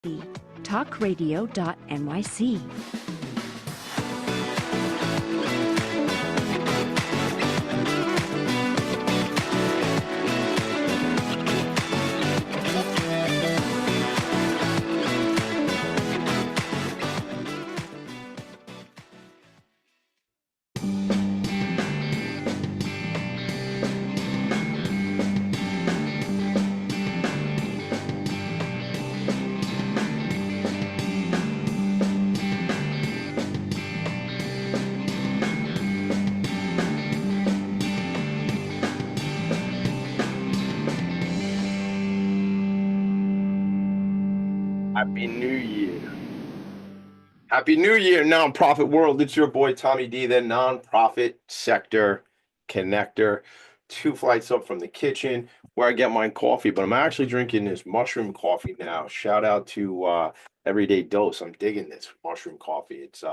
Philanthropy, talkradio.nyc. Happy New Year. Happy New Year, nonprofit world. It's your boy Tommy D, the nonprofit sector connector. 2 flights up from the kitchen where I get my coffee, but I'm actually drinking this mushroom coffee now. Shout out to Everyday Dose. I'm digging this mushroom coffee. It's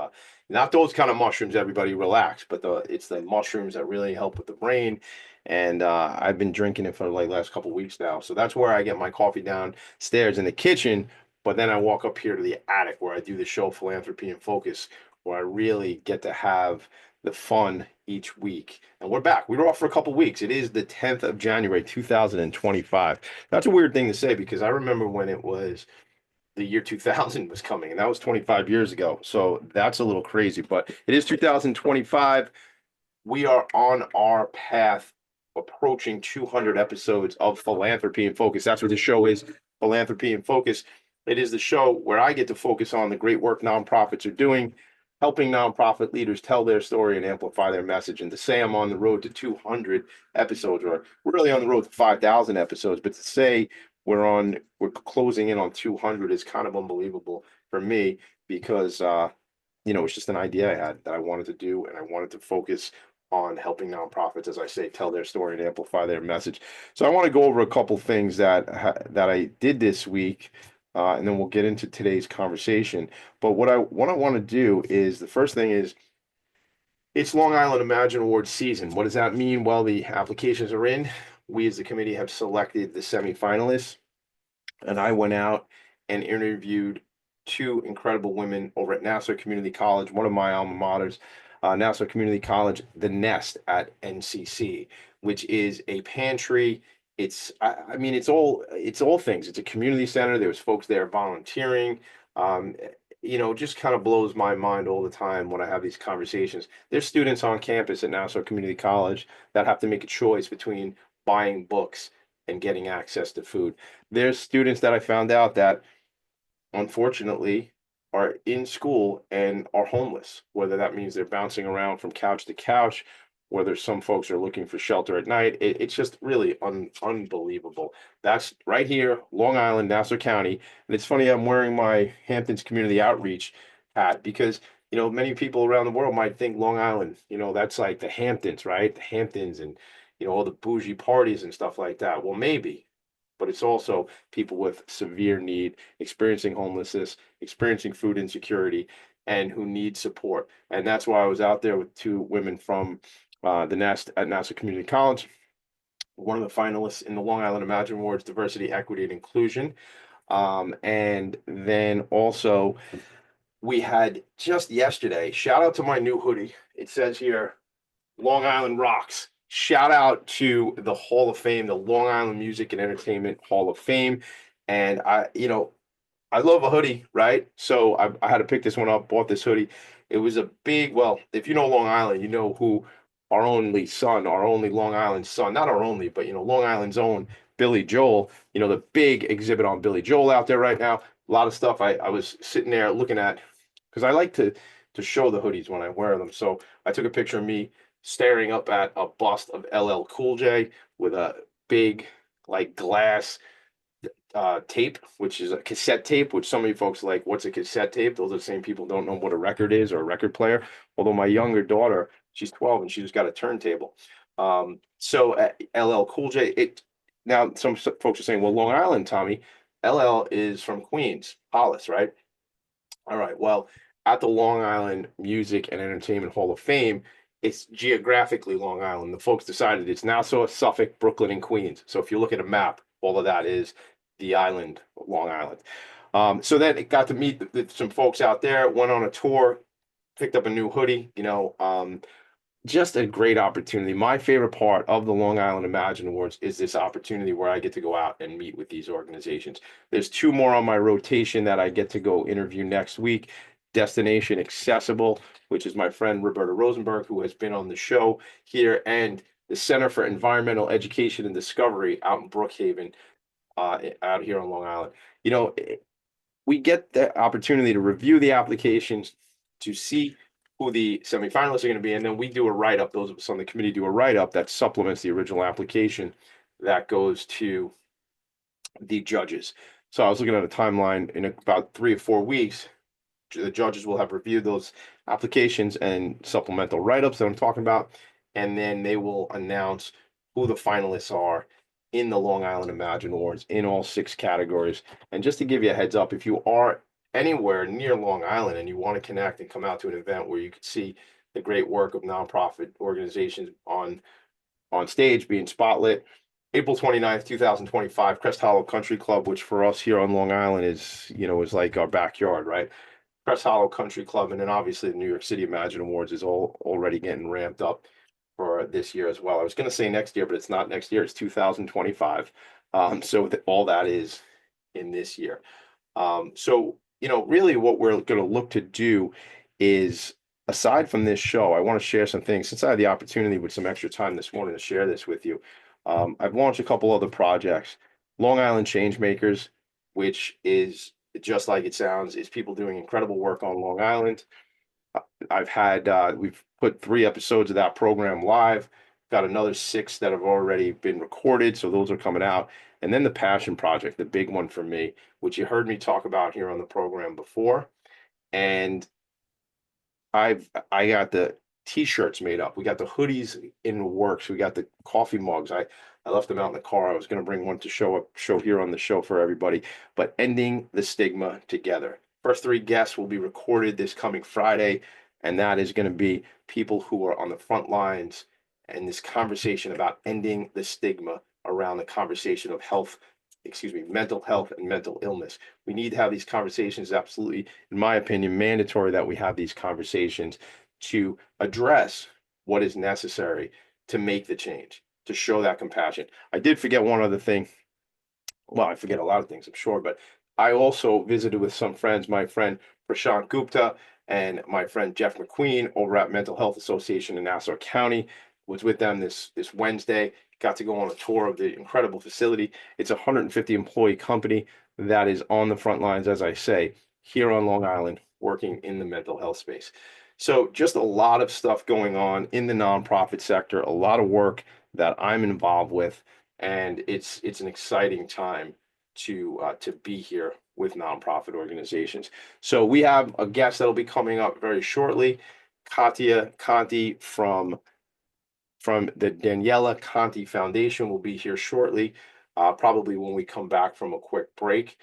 not those kind of mushrooms, everybody relax, but it's the mushrooms that really help with the brain. And I've been drinking it for like last couple weeks now. So that's where I get my coffee downstairs in the kitchen. But then I walk up here to the attic where I do the show Philanthropy and Focus, where I really get to have the fun each week. And we're back. We were off for a couple weeks. It is the 10th of January, 2025. That's a weird thing to say because I remember when it was the year 2000 was coming, and that was 25 years ago. So that's a little crazy, but it is 2025. We are on our path approaching 200 episodes of Philanthropy and Focus. That's what the show is, Philanthropy and Focus. It is the show where I get to focus on the great work nonprofits are doing, helping nonprofit leaders tell their story and amplify their message. And to say I'm on the road to 200 episodes, or we're really on the road to 5,000 episodes, but to say we're closing in on 200 is kind of unbelievable for me because it's just an idea I had that I wanted to do, and I wanted to focus on helping nonprofits, as I say, tell their story and amplify their message. So I want to go over a couple things that I did this week. And then we'll get into today's conversation. But what I want to do is the first thing is it's Long Island Imagine Awards season. What does that mean? Well, the applications are in. We as the committee have selected the semifinalists, and I went out and interviewed two incredible women over at Nassau Community College, one of my alma maters, Nassau Community College, the Nest at NCC, which is a pantry. It's all things. It's a community center. There was folks there volunteering. Just kind of blows my mind all the time when I have these conversations. There's students on campus at Nassau Community College that have to make a choice between buying books and getting access to food. There's students that I found out that unfortunately are in school and are homeless, whether that means they're bouncing around from couch to couch, whether some folks are looking for shelter at night. It's just really unbelievable. That's right here, Long Island, Nassau County. And it's funny, I'm wearing my Hamptons Community Outreach hat because, many people around the world might think Long Island, that's like the Hamptons, right? The Hamptons and, all the bougie parties and stuff like that. Well, maybe, but it's also people with severe need, experiencing homelessness, experiencing food insecurity, and who need support. And that's why I was out there with two women from the Nest at Nassau Community College, one of the finalists in the Long Island Imagine Awards, Diversity, Equity, and Inclusion. And then also, we had just yesterday, shout out to my new hoodie. It says here, Long Island Rocks. Shout out to the Hall of Fame, the Long Island Music and Entertainment Hall of Fame. And I love a hoodie, right? So I had to pick this one up, bought this hoodie. It was well, if you know Long Island, you know who our only son, our only Long Island son, not our only, but, Long Island's own Billy Joel, the big exhibit on Billy Joel out there right now. A lot of stuff I was sitting there looking at because I like to show the hoodies when I wear them. So I took a picture of me staring up at a bust of LL Cool J with a big, like, glass tape, which is a cassette tape, which some of you folks are like, what's a cassette tape? Those are the same people who don't know what a record is or a record player. Although my younger daughter, she's 12 and she just got a turntable. So LL Cool J, now some folks are saying, well, Long Island, Tommy, LL is from Queens, Hollis, right? All right. Well, at the Long Island Music and Entertainment Hall of Fame, it's geographically Long Island. The folks decided it's Nassau, Suffolk, Brooklyn, and Queens. So if you look at a map, all of that is the island of Long Island. So then it got to meet some folks out there, went on a tour, picked up a new hoodie, just a great opportunity. My favorite part of the Long Island Imagine Awards is this opportunity where I get to go out and meet with these organizations. There's two more on my rotation that I get to go interview next week. Destination Accessible, which is my friend Roberta Rosenberg, who has been on the show here, and the Center for Environmental Education and Discovery out in Brookhaven, out here on Long Island. You know, we get the opportunity to review the applications, to see who the semifinalists are going to be, and then we do a write-up. Those of us on the committee do a write-up that supplements the original application that goes to the judges. So I was looking at a timeline in about 3 or 4 weeks. The judges will have reviewed those applications and supplemental write-ups that I'm talking about, and then they will announce who the finalists are in the Long Island Imagine Awards in all 6 categories. And just to give you a heads up, if you are anywhere near Long Island and you want to connect and come out to an event where you can see the great work of nonprofit organizations on stage being spotlit, April 29th, 2025, Crest Hollow Country Club, which for us here on Long Island is like our backyard, right? Crest Hollow Country Club, and then obviously the New York City Imagine Awards is already getting ramped up for this year as well. I was going to say next year, but it's not next year. It's 2025. So all that is in this year. So really what we're going to look to do is, aside from this show, I want to share some things. Since I had the opportunity with some extra time this morning to share this with you, I've launched a couple other projects. Long Island Changemakers, which is just like it sounds, is people doing incredible work on Long Island. We've put 3 episodes of that program live, got another 6 that have already been recorded, so those are coming out. And then the Passion Project, the big one for me, which you heard me talk about here on the program before. And I got the t-shirts made up. We got the hoodies in the works. We got the coffee mugs. I left them out in the car. I was going to bring one to show here on the show for everybody. But ending the stigma together. First 3 guests will be recorded this coming Friday, and that is going to be people who are on the front lines and this conversation about ending the stigma around the conversation of mental health and mental illness. We need to have these conversations. Absolutely, in my opinion, mandatory that we have these conversations to address what is necessary to make the change, to show that compassion. I did forget one other thing. Well, I forget a lot of things, I'm sure, but I also visited with some friends, my friend Prashant Gupta and my friend Jeff McQueen over at Mental Health Association in Nassau County. Was with them this Wednesday. Got to go on a tour of the incredible facility. It's a 150 employee company that is on the front lines, as I say, here on Long Island, working in the mental health space. So just a lot of stuff going on in the nonprofit sector, a lot of work that I'm involved with, and it's an exciting time to be here with nonprofit organizations. So we have a guest that'll be coming up very shortly, Katia Conte from the Daniela Conte Foundation will be here shortly, probably when we come back from a quick break.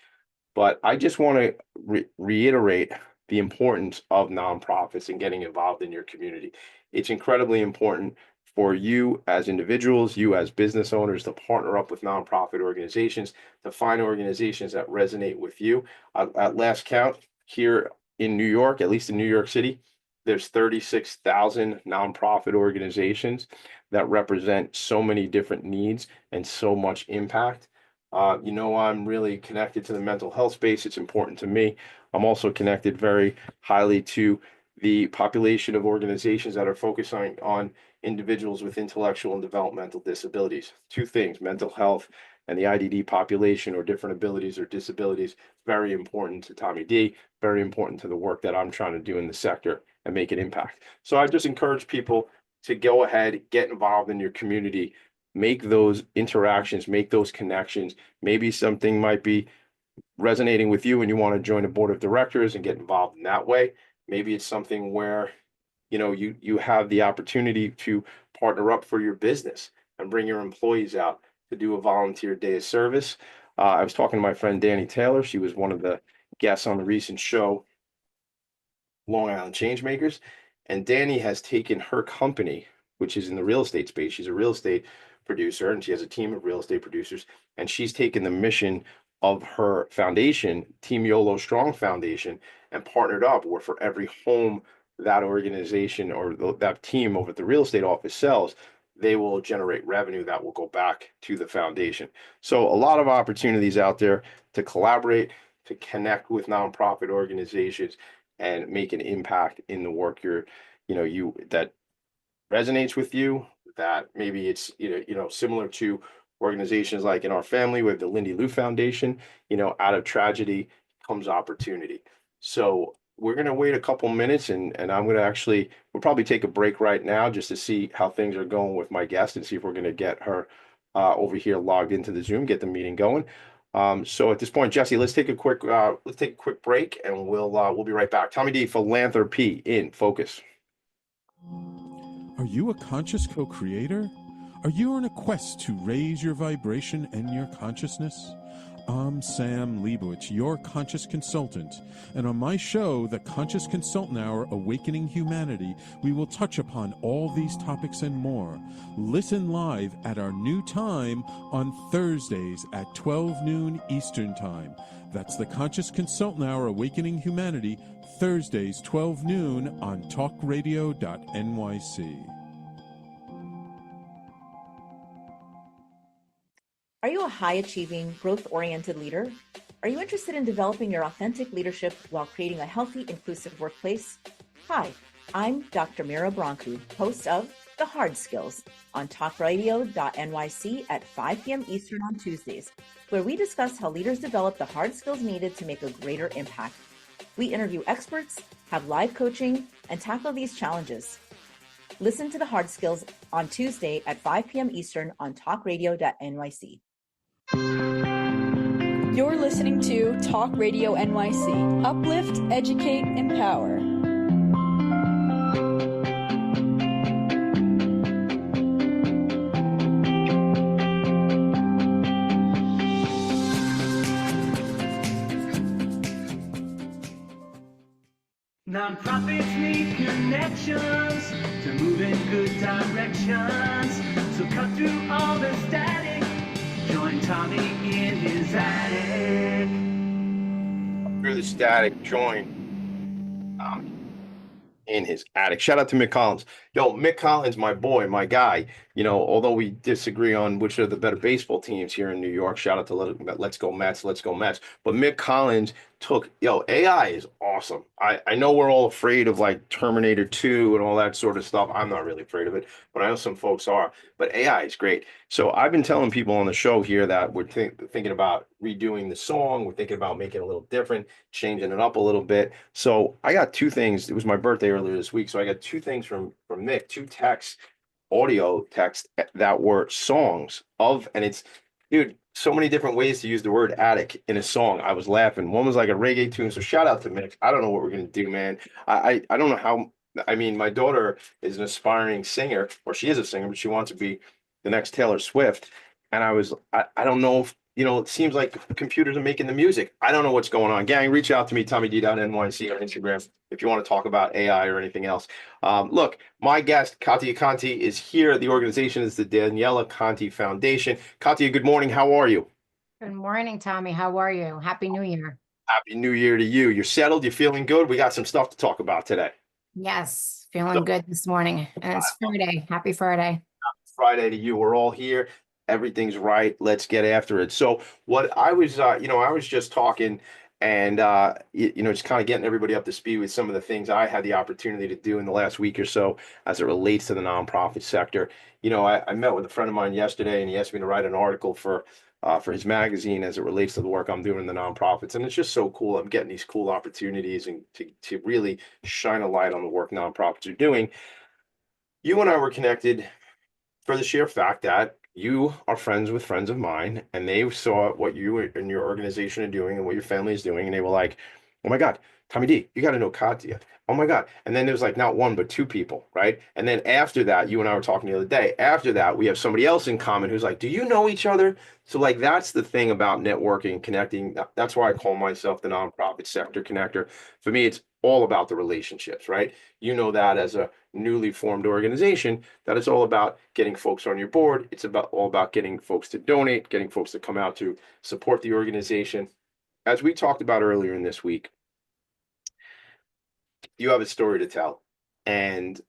But I just want to reiterate the importance of nonprofits and getting involved in your community. It's incredibly important for you as individuals, you as business owners, to partner up with nonprofit organizations, to find organizations that resonate with you. At last count, here in New York, at least in New York City, there's 36,000 nonprofit organizations that represent so many different needs and so much impact. I'm really connected to the mental health space. It's important to me. I'm also connected very highly to the population of organizations that are focusing on individuals with intellectual and developmental disabilities. 2 things, mental health and the IDD population, or different abilities or disabilities, very important to Tommy D, very important to the work that I'm trying to do in the sector and make an impact. So I just encourage people to go ahead, get involved in your community, make those interactions, make those connections. Maybe something might be resonating with you and you want to join a board of directors and get involved in that way. Maybe it's something where you have the opportunity to partner up for your business and bring your employees out to do a volunteer day of service. I was talking to my friend Danny Taylor. She was one of the guests on the recent show, Long Island Changemakers. And Danny has taken her company, which is in the real estate space. She's a real estate producer and she has a team of real estate producers. And she's taken the mission of her foundation, Team YOLO Strong Foundation, and partnered up where for every home that organization or that team over at the real estate office sells, they will generate revenue that will go back to the foundation. So a lot of opportunities out there to collaborate, to connect with nonprofit organizations and make an impact in the work you that resonates with you, that maybe it's similar to organizations like in our family with the Lindy Lou Foundation. Out of tragedy comes opportunity. So we're going to wait a couple minutes, and I'm going to we'll probably take a break right now just to see how things are going with my guest and see if we're going to get her over here logged into the Zoom, get the meeting going. So at this point, Jesse, let's take a quick break, and we'll be right back. Tommy D, Philanthropy in Focus. Are you a conscious co-creator? Are you on a quest to raise your vibration and your consciousness? I'm Sam Leibowitz, your conscious consultant, and on my show, The Conscious Consultant Hour, Awakening Humanity, we will touch upon all these topics and more. Listen live at our new time on Thursdays at 12 noon Eastern Time. That's The Conscious Consultant Hour, Awakening Humanity, Thursdays, 12 noon on talkradio.nyc. Are you a high-achieving, growth-oriented leader? Are you interested in developing your authentic leadership while creating a healthy, inclusive workplace? Hi, I'm Dr. Mira Brancu, host of The Hard Skills on talkradio.nyc at 5 p.m. Eastern on Tuesdays, where we discuss how leaders develop the hard skills needed to make a greater impact. We interview experts, have live coaching, and tackle these challenges. Listen to The Hard Skills on Tuesday at 5 p.m. Eastern on talkradio.nyc. You're listening to Talk Radio NYC. Uplift, educate, empower. Nonprofits need connections to move in good directions. So cut through all the static. Join Tommy in his attic. Through the static, join in his attic. Shout out to Mick Collins. Yo, Mick Collins, my boy, my guy. Although we disagree on which are the better baseball teams here in New York, shout out to Let's Go Mets, Let's Go Mets. But Mick Collins AI is awesome. I know we're all afraid of like Terminator 2 and all that sort of stuff. I'm not really afraid of it, but I know some folks are. But AI is great. So I've been telling people on the show here that we're thinking about redoing the song. We're thinking about making it a little different, changing it up a little bit. So I got two things. It was my birthday earlier this week. So I got two things from Mick, two texts, audio text that were songs and it's, dude, so many different ways to use the word attic in a song. I was laughing. One was like a reggae tune. So shout out to Mick. I don't know what we're going to do, man. I don't know how. I mean, my daughter is an aspiring singer, or she is a singer, but she wants to be the next Taylor Swift. And I don't know if, it seems like computers are making the music. I don't know what's going on. Gang, reach out to me, TommyD.NYC on Instagram, if you want to talk about AI or anything else. Look, my guest, Katia Conte, is here. The organization is the Daniela Conte Foundation. Katia, good morning. How are you? Good morning, Tommy. How are you? Happy New Year. Happy New Year to you. You're settled? You're feeling good? We got some stuff to talk about today. Yes, feeling good this morning. And it's Friday. Happy Friday. Friday to you. We're all here. Everything's right. Let's get after it. So what I was, I was just talking and, just kind of getting everybody up to speed with some of the things I had the opportunity to do in the last week or so as it relates to the nonprofit sector. I met with a friend of mine yesterday and he asked me to write an article for his magazine as it relates to the work I'm doing in the nonprofits. And it's just so cool. I'm getting these cool opportunities and to really shine a light on the work nonprofits are doing. You and I were connected for the sheer fact that you are friends with friends of mine and they saw what you and your organization are doing and what your family is doing. And they were like, oh my God, Tommy D, you got to know Katia. Oh my God. And then there's like not one, but two people, right? And then after that, you and I were talking the other day. After that, we have somebody else in common who's like, do you know each other? So, like, that's the thing about networking, connecting. That's why I call myself the nonprofit sector connector. For me, it's all about the relationships, right? You know that as a newly formed organization, that it's all about getting folks on your board. It's all about getting folks to donate, getting folks to come out to support the organization. As we talked about earlier in this week, you have a story to tell. And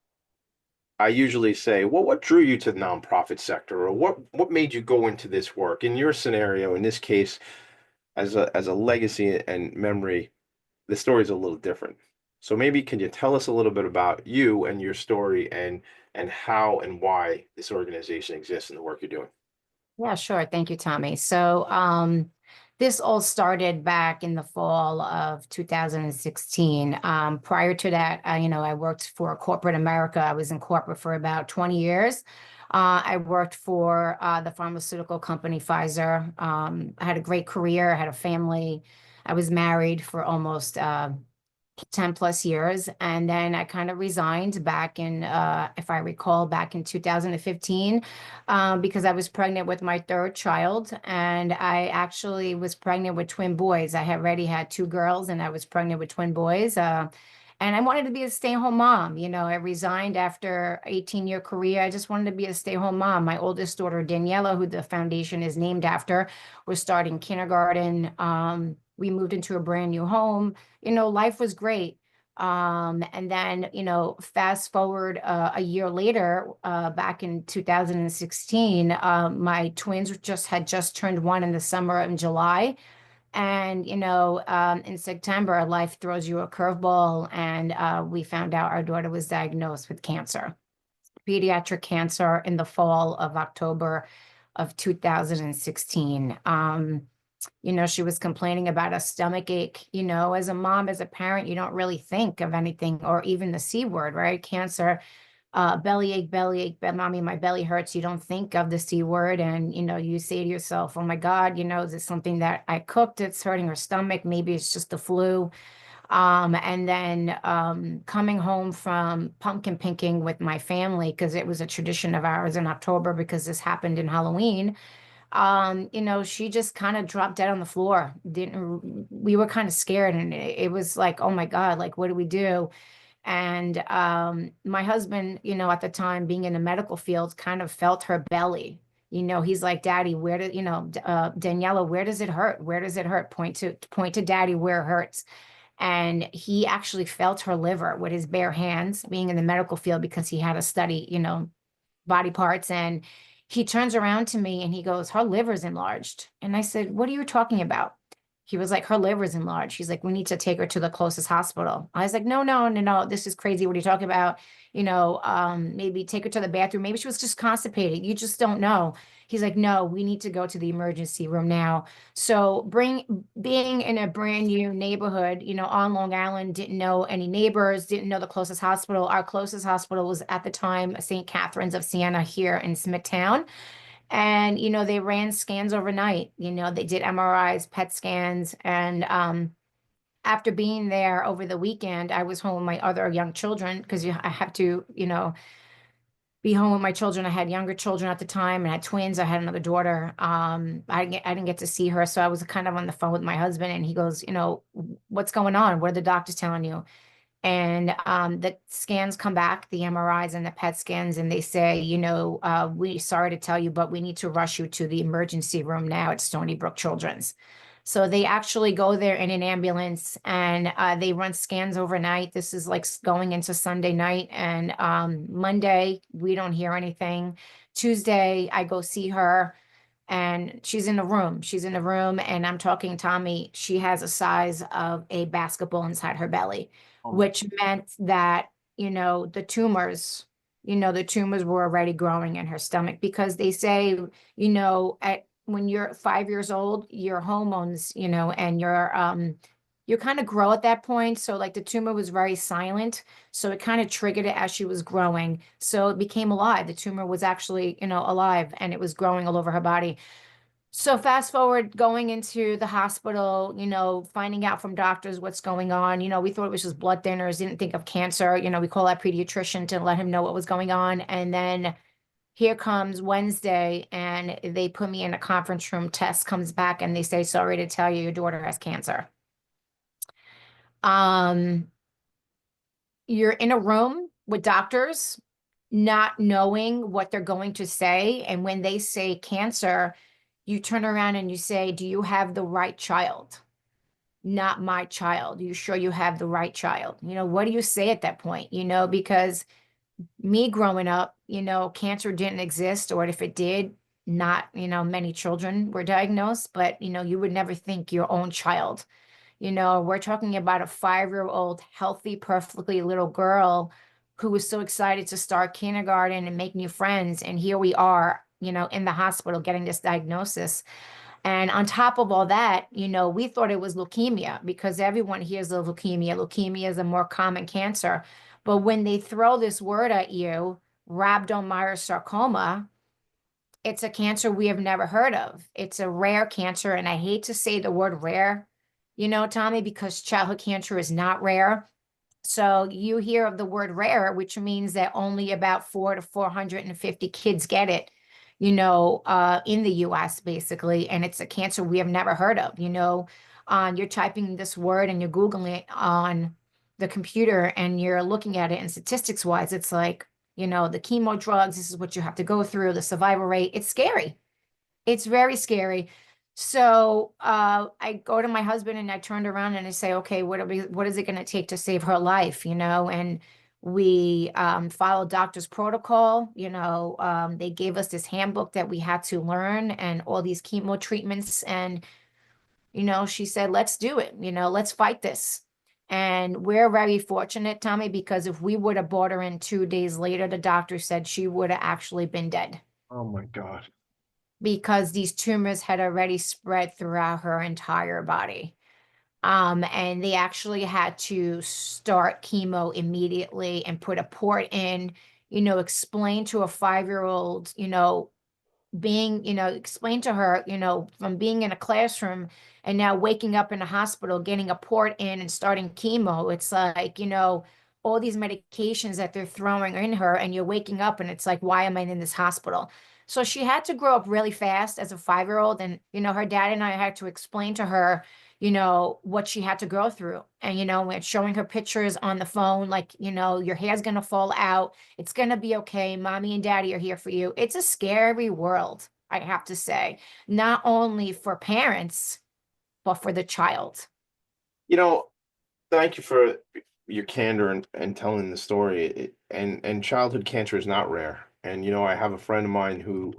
I usually say, well, what drew you to the nonprofit sector, or what made you go into this work? In your scenario, in this case, as a legacy and memory, the story is a little different. So maybe can you tell us a little bit about you and your story and how and why this organization exists and the work you're doing? Yeah, sure. Thank you, Tommy. So, this all started back in the fall of 2016. Prior to that, I worked for corporate America. I was in corporate for about 20 years. I worked for the pharmaceutical company Pfizer. I had a great career. I had a family. I was married for almost 10 plus years. And then I kind of resigned back in, if I recall, back in 2015, because I was pregnant with my third child. And I actually was pregnant with twin boys. I had already had two girls and I was pregnant with twin boys. And I wanted to be a stay-at-home mom. I resigned after 18-year career. I just wanted to be a stay-at-home mom. My oldest daughter, Daniela, who the foundation is named after, was starting kindergarten. We moved into a brand new home. Life was great. And then, fast forward a year later, back in 2016, my twins had just turned one in the summer in July. And, in September, life throws you a curveball, and we found out our daughter was diagnosed with cancer, pediatric cancer, in the fall of October of 2016. She was complaining about a stomach ache. As a mom, as a parent, you don't really think of anything, or even the C word, right? Cancer, belly ache, mommy, my belly hurts. You don't think of the C word. And, you say to yourself, oh my God, is it something that I cooked? It's hurting her stomach. Maybe it's just the flu. And then coming home from pumpkin picking with my family, because it was a tradition of ours in October, because this happened in Halloween. She just kind of dropped dead on the floor. We were kind of scared, and it was like, oh my God, like, what do we do? And my husband, at the time, being in the medical field, kind of felt her belly. He's like, Daddy, Daniela, where does it hurt? Where does it hurt? Point to Daddy where it hurts. And he actually felt her liver with his bare hands, being in the medical field, because he had to study, body parts. And he turns around to me and he goes, her liver's enlarged. And I said, what are you talking about? He was like, her liver's enlarged. He's like, we need to take her to the closest hospital. I was like, no, this is crazy. What are you talking about? Maybe take her to the bathroom. Maybe she was just constipated. You just don't know. He's like, no, we need to go to the emergency room now. So being in a brand new neighborhood, on Long Island, didn't know any neighbors, didn't know the closest hospital. Our closest hospital was at the time St. Catherine's of Siena here in Smithtown. And, they ran scans overnight. They did MRIs, PET scans. And after being there over the weekend, I was home with my other young children, because I have to, be home with my children. I had younger children at the time, and I had twins. I had another daughter. I didn't get to see her. So I was kind of on the phone with my husband, and he goes, what's going on? What are the doctors telling you? And the scans come back, the MRIs and the PET scans, and they say, we sorry to tell you, but we need to rush you to the emergency room now at Stony Brook Children's. So they actually go there in an ambulance, and they run scans overnight. This is like going into Sunday night. And Monday, we don't hear anything. Tuesday, I go see her, and she's in the room. She's in the room, and I'm talking, Tommy, she has a size of a basketball inside her belly, which meant that, the tumors, the tumors were already growing in her stomach, because they say, when you're 5 years old, your hormones, and you kind of grow at that point. So like the tumor was very silent. So it kind of triggered it as she was growing. So it became alive. The tumor was actually, alive, and it was growing all over her body. So fast forward going into the hospital, finding out from doctors what's going on. We thought it was just blood thinners, didn't think of cancer. We call our pediatrician to let him know what was going on. And then here comes Wednesday, and they put me in a conference room, test comes back, and they say, sorry to tell you, your daughter has cancer. Um, you're in a room with doctors, not knowing what they're going to say. And when they say cancer, you turn around and you say, do you have the right child? Not my child. You sure you have the right child? What do you say at that point? Because me growing up, cancer didn't exist, or if it did, not, many children were diagnosed, but, you would never think your own child. We're talking about a 5-year-old, healthy, perfectly little girl who was so excited to start kindergarten and make new friends. And here we are, in the hospital getting this diagnosis. And on top of all that, we thought it was leukemia because everyone hears of leukemia. Leukemia is a more common cancer. But when they throw this word at you, rhabdomyosarcoma, it's a cancer we have never heard of. It's a rare cancer. And I hate to say the word rare, Tommy, because childhood cancer is not rare. So you hear of the word rare, which means that only about 4 to 450 kids get it, in the US basically. And it's a cancer we have never heard of, you're typing this word and you're Googling it on the computer and you're looking at it, and statistics wise, it's like, the chemo drugs, this is what you have to go through, the survival rate. It's scary. It's very scary. So I go to my husband and I turned around and I say, okay, what is it going to take to save her life? And we followed doctor's protocol. They gave us this handbook that we had to learn and all these chemo treatments. And, she said, let's do it. Let's fight this. And we're very fortunate, Tommy, because if we would have brought her in 2 days later, the doctor said she would have actually been dead Oh my God. because these tumors had already spread throughout her entire body. And they actually had to start chemo immediately and put a port in, explain to a 5-year-old, explain to her, from being in a classroom and now waking up in a hospital, getting a port in and starting chemo. It's like, all these medications that they're throwing in her, and you're waking up and it's like, why am I in this hospital? So she had to grow up really fast as a 5-year-old. And, her dad and I had to explain to her, what she had to go through. And, we're showing her pictures on the phone, like, your hair's going to fall out. It's going to be okay. Mommy and daddy are here for you. It's a scary world, I have to say, not only for parents, but for the child. You know, Thank you for your candor and telling the story. And childhood cancer is not rare. And I have a friend of mine who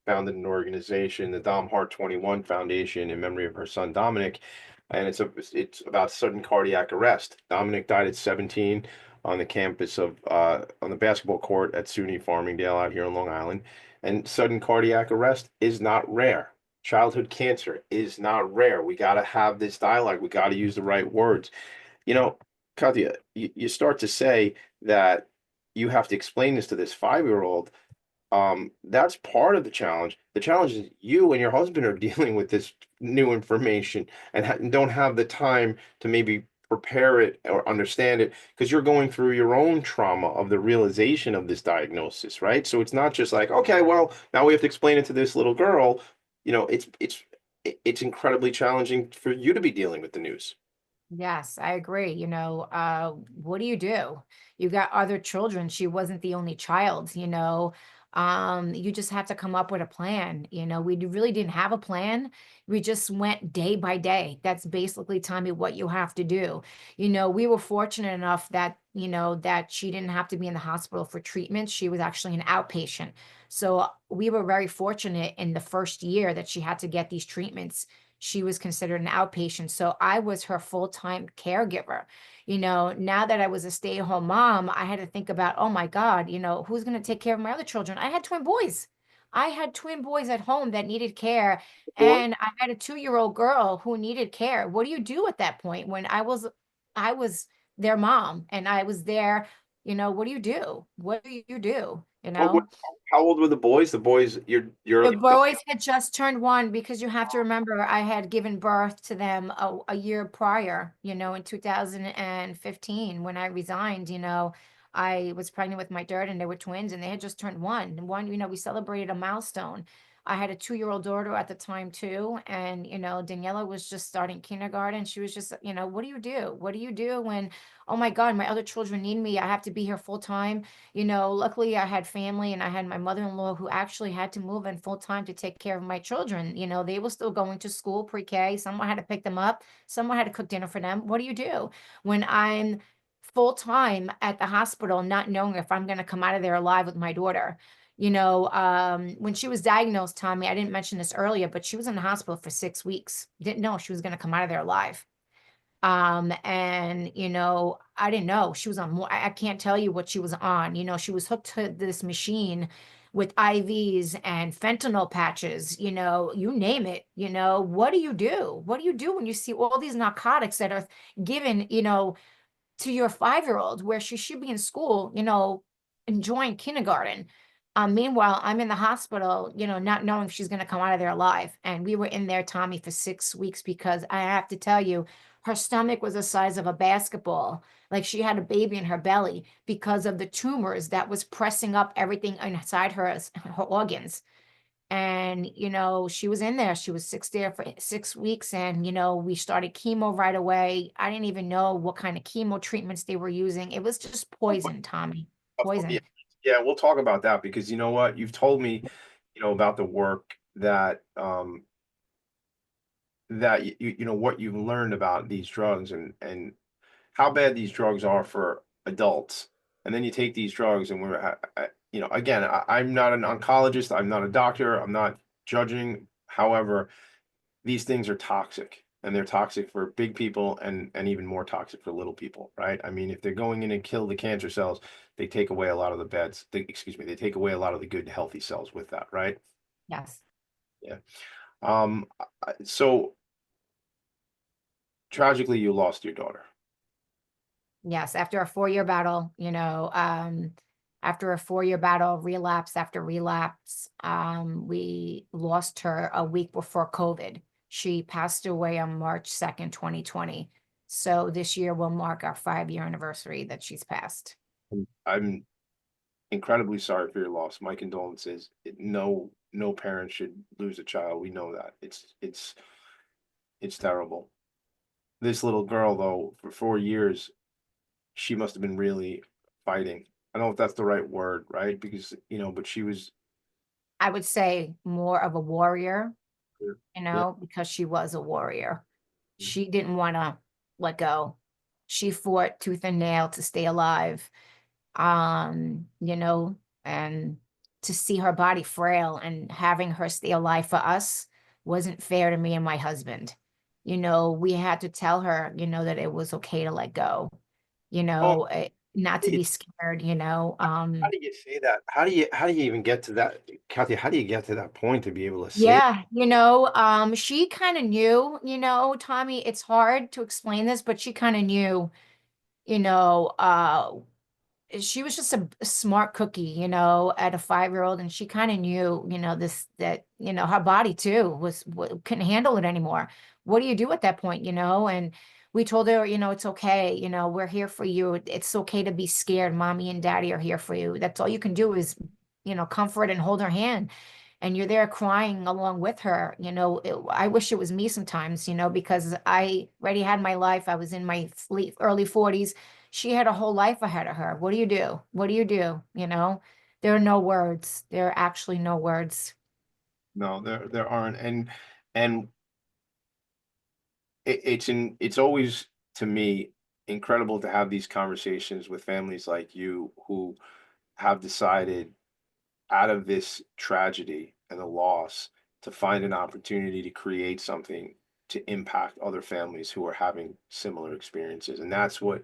founded an organization, the Dom Heart 21 Foundation, in memory of her son Dominic. And it's about sudden cardiac arrest. Dominic died at 17 on the campus of on the basketball court at SUNY Farmingdale out here on Long Island. And sudden cardiac arrest is not rare. Childhood cancer is not rare. We got to have this dialogue. We got to use the right words. You know, Katia, you start to say that you have to explain this to this 5-year-old. That's part of the challenge. The challenge is you and your husband are dealing with this new information and don't have the time to maybe prepare it or understand it because you're going through your own trauma of the realization of this diagnosis, right? So it's not just like, okay, well, now we have to explain it to this little girl. It's incredibly challenging for you to be dealing with the news. Yes, I agree. What do? You got other children. She wasn't the only child, you just have to come up with a plan. We really didn't have a plan. We just went day by day. That's basically, Tommy, what you have to do. We were fortunate enough that, that she didn't have to be in the hospital for treatment. She was actually an outpatient. So we were very fortunate in the first year that she had to get these treatments. She was considered an outpatient. So I was her full-time caregiver. Now that I was a stay-at-home mom, I had to think about, oh my God, who's going to take care of my other children? I had twin boys. I had twin boys at home that needed care. Boy, And I had a 2-year-old girl who needed care. What do you do at that point when I was their mom and I was there? What do you do? What do you do? you What, know? how old were the boys? The boys, you're The boys had just turned 1 because you have to remember I had given birth to them a year prior, in 2015 when I resigned, I was pregnant with my third and they were twins and they had just turned 1. And one, we celebrated a milestone. I had a 2-year-old daughter at the time too. And, Daniela was just starting kindergarten. She was just, what do you do? What do you do when, oh my God, my other children need me. I have to be here full time. Luckily I had family and I had my mother-in-law who actually had to move in full time to take care of my children. They were still going to school pre-K. Someone had to pick them up. Someone had to cook dinner for them. What do you do when I'm full time at the hospital, not knowing if I'm going to come out of there alive with my daughter? When she was diagnosed, Tommy, I didn't mention this earlier, but she was in the hospital for 6 weeks. Didn't know she was going to come out of there alive. And I didn't know she was on more. I can't tell you what she was on. She was hooked to this machine with IVs and fentanyl patches, you name it. What do you do? What do you do when you see all these narcotics that are given, to your 5-year-old where she should be in school, enjoying kindergarten? Meanwhile, I'm in the hospital, not knowing if she's going to come out of there alive. And we were in there, Tommy, for 6 weeks because I have to tell you, her stomach was the size of a basketball. Like she had a baby in her belly because of the tumors that was pressing up everything inside her organs. And, she was in there. She was there for 6 weeks. And, we started chemo right away. I didn't even know what kind of chemo treatments they were using. It was just poison, Tommy. yeah, Poison. yeah, we'll talk about that because you know what? You've told me, about the work that what you've learned about these drugs and how bad these drugs are for adults. And then you take these drugs and again, I'm not an oncologist, I'm not a doctor, I'm not judging. However, these things are toxic and they're toxic for big people and even more toxic for little people, right? I mean, if they're going in and kill the cancer cells, they take away a lot of the they take away a lot of the good healthy cells with that, right? Yes. Yeah. So tragically you lost your daughter. Yes, after a 4-year battle, after a 4-year battle, relapse after relapse, we lost her a week before COVID. She passed away on March 2nd, 2020. So this year will mark our 5-year anniversary that she's passed. I'm incredibly sorry for your loss. My condolences. No parent should lose a child. We know that. It's terrible. This little girl, though, for 4 years, she must have been really fighting. I don't know if that's the right word, right? Because, but she was. I would say more of a warrior, Yeah. because she was a warrior. She didn't want to let go. She fought tooth and nail to stay alive. And to see her body frail and having her stay alive for us wasn't fair to me and my husband. We had to tell her, that it was okay to let go, Oh, not to be scared, how do you say that? How do you even get to that, Katia? How do you get to that point to be able to say it? Yeah, she kind of knew, Tommy, it's hard to explain this, but she kind of knew, you know, uh, she was just a smart cookie, at a 5-year-old, and she kind of knew, that her body too couldn't handle it anymore. What do you do at that point, And we told her, it's okay, we're here for you. It's okay to be scared. Mommy and daddy are here for you. That's all you can do is, comfort and hold her hand. And you're there crying along with her. I wish it was me sometimes, because I already had my life. I was in my early 40s. She had a whole life ahead of her. What do you do? What do you do? There are no words. There are actually no words. No, there aren't. And it's always to me incredible to have these conversations with families like you who have decided out of this tragedy and the loss to find an opportunity to create something to impact other families who are having similar experiences. And that's what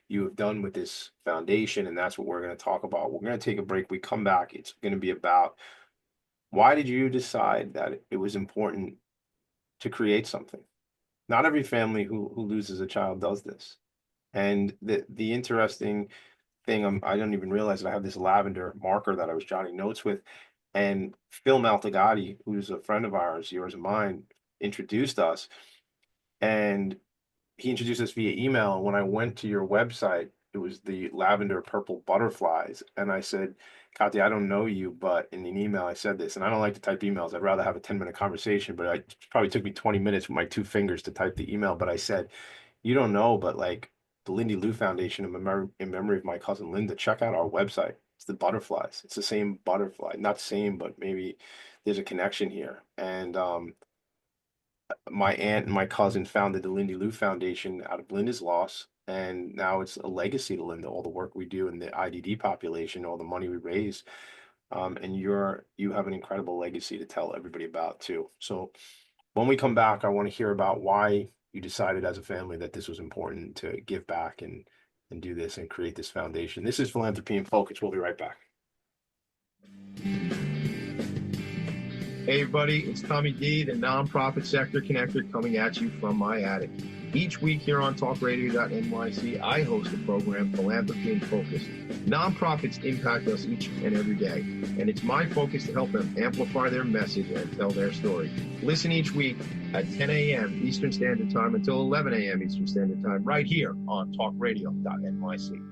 you have done with this foundation. And that's what we're going to talk about. We're going to take a break. We come back. It's going to be about why did you decide that it was important to create something? Not every family who loses a child does this. And the interesting thing, I didn't even realize that I have this lavender marker that I was jotting notes with. And Phil Maltagati, who's a friend of ours, yours and mine, introduced us. And he introduced us via email. And when I went to your website, it was the lavender purple butterflies. And I said, Katia, I don't know you, but in an email I said this, and I don't like to type emails. I'd rather have a 10-minute conversation, but it probably took me 20 minutes with my two fingers to type the email. But I said, you don't know, but like the Lindy Lou Foundation in memory of my cousin Linda, check out our website. It's the butterflies. It's the same butterfly, not same, but maybe there's a connection here. And my aunt and my cousin founded the Lindy Lou Foundation out of Linda's loss, and now it's a legacy to Linda. All the work we do in the IDD population, all the money we raise, and you have an incredible legacy to tell everybody about too. So when we come back, I want to hear about why you decided as a family that this was important to give back and do this and create this foundation. This is Philanthropy in Focus. We'll be right back. Hey everybody, it's Tommy D, the nonprofit sector connector, coming at you from my attic. Each week here on talkradio.nyc, I host the program Philanthropy in Focus. Nonprofits impact us each and every day, and it's my focus to help them amplify their message and tell their story. Listen each week at 10 a.m. Eastern Standard Time until 11 a.m. Eastern Standard Time, right here on talkradio.nyc.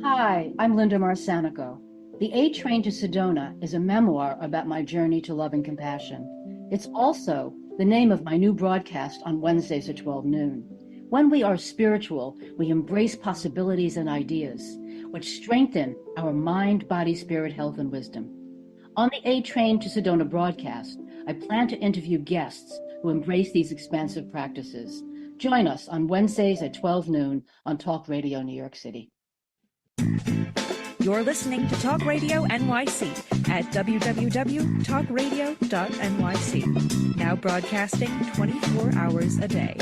Hi, I'm Linda Marsanico. The A Train to Sedona is a memoir about my journey to love and compassion. It's also the name of my new broadcast on Wednesdays at 12 noon. When we are spiritual, we embrace possibilities and ideas, which strengthen our mind, body, spirit, health, and wisdom. On the A Train to Sedona broadcast, I plan to interview guests who embrace these expansive practices. Join us on Wednesdays at 12 noon on Talk Radio New York City. You're listening to Talk Radio NYC at www.talkradio.nyc. Now broadcasting 24 hours a day.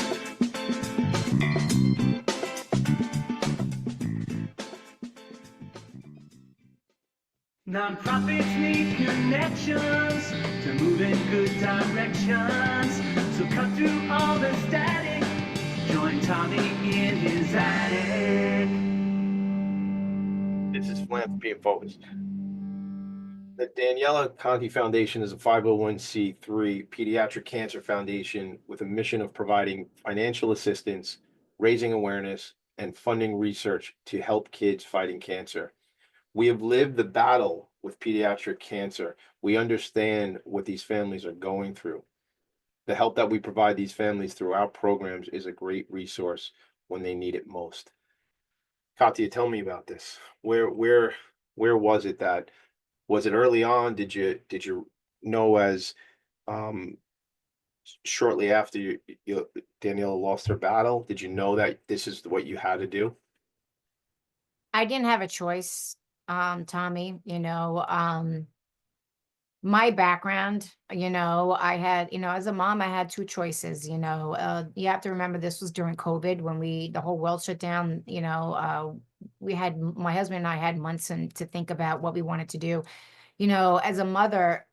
Nonprofits need connections to move in good directions. So cut through all the static. Join Tommy in his attic. This is Philanthropy in Focus. The Daniela Conte Foundation is a 501c3 pediatric cancer foundation with a mission of providing financial assistance, raising awareness, and funding research to help kids fighting cancer. We have lived the battle with pediatric cancer. We understand what these families are going through. The help that we provide these families through our programs is a great resource when they need it most. Katia, tell me about this. Where was it that, was it early on? Did you know as shortly after Daniela lost her battle? Did you know that this is what you had to do? I didn't have a choice, Tommy. My background, I had, as a mom, I had two choices. You have to remember this was during COVID when the whole world shut down. My husband and I had months to think about what we wanted to do. As a mother,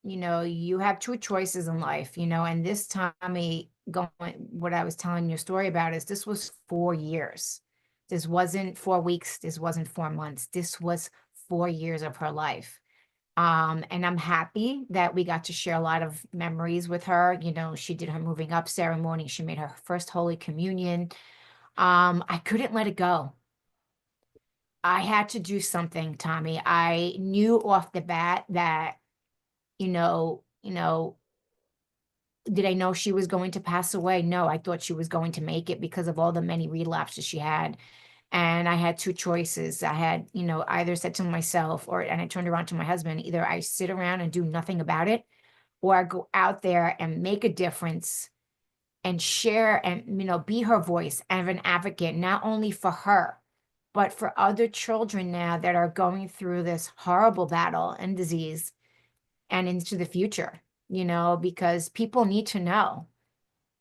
you have two choices in life, and this Tommy, what I was telling your story about is this was 4 years. This wasn't 4 weeks. This wasn't 4 months. This was 4 years of her life. And I'm happy that we got to share a lot of memories with her. She did her moving up ceremony. She made her first Holy Communion. I couldn't let it go. I had to do something, Tommy. I knew off the bat that, did I know she was going to pass away? No, I thought she was going to make it because of all the many relapses she had. And I had two choices. I had, either said to myself and I turned around to my husband, either I sit around and do nothing about it, or I go out there and make a difference and share and, be her voice and an advocate, not only for her, but for other children now that are going through this horrible battle and disease and into the future, because people need to know